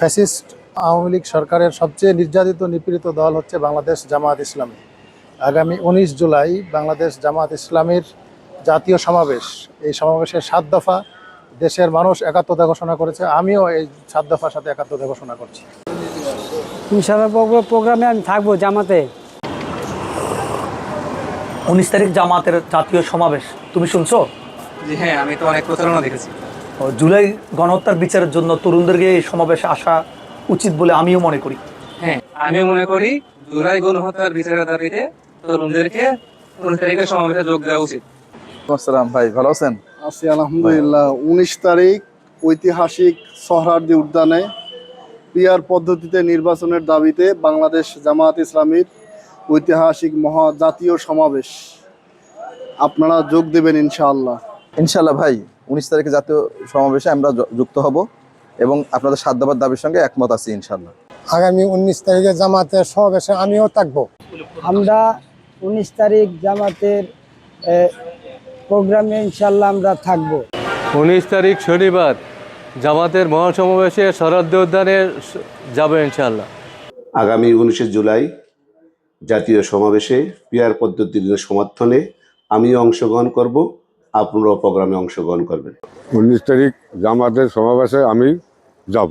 Fascist Awami League সরকারের সবচেয়ে নির্যাতিত নিপীড়িত দল হচ্ছে বাংলাদেশ জামায়াত ইসলামী। আগামী ১৯ জুলাই বাংলাদেশ জামায়াত ইসলামীর জাতীয় সমাবেশ। এই সমাবেশের ৭ দফা দেশের মানুষ একাত্মতা ঘোষণা করেছে। আমিও এই ৭ দফার সাথে একাত্মতা ঘোষণা করছি। ইনশাআল্লাহ প্রোগ্রামে আমি থাকবো জামাতে। ১৯ তারিখ জামাতের জাতীয় সমাবেশ, তুমি শুনছো? জি হ্যাঁ, আমি তো অনেক প্রচারণা দেখেছি। জুলাই গণহত্যার বিচারের জন্য তরুণদেরকে এই সমাবেশে আসা উচিত বলে আমিও মনে করি। হ্যাঁ, আমিও মনে করি জুলাই গণহত্যার বিচারের দাবিতে তরুণদেরকে ১৯ তারিখের সমাবেশে যোগ দেওয়া উচিত। আসসালাম ভাই, ভালো আছেন? আছি আলহামদুলিল্লাহ। ১৯ তারিখ ঐতিহাসিক সোহরাওয়ার্দী উদ্যানে পিআর পদ্ধতিতে নির্বাচনের দাবিতে বাংলাদেশ জামায়াত ইসলামীর ঐতিহাসিক মহা জাতীয় সমাবেশ। আপনারা যোগ দেবেন ইনশাআল্লাহ। ইনশাল্লাহ ভাই, ১৯ তারিখে জাতীয় সমাবেশে আমরা যুক্ত হব এবং আপনাদের ৭ দফার দাবির সঙ্গে একমত আছি ইনশাল্লাহ। আগামী ১৯ তারিখে জামাতের সমাবেশে আমিও থাকবো। আমরা ১৯ তারিখ জামাতের প্রোগ্রামে ইনশাআল্লাহ আমরা থাকবো। ১৯ তারিখ শনিবার জামাতের মহাসমাবেশে সোহরাওয়ার্দী উদ্যানে যাবে ইনশাআল্লাহ। আগামী ১৯ জুলাই জাতীয় সমাবেশে পিআর পদ্ধতির সমর্থনে আমিও অংশগ্রহণ করব, আপনারাও প্রোগ্রামে অংশগ্রহণ করবেন। ১৯ তারিখ জামাতের সমাবেশে আমি যাব।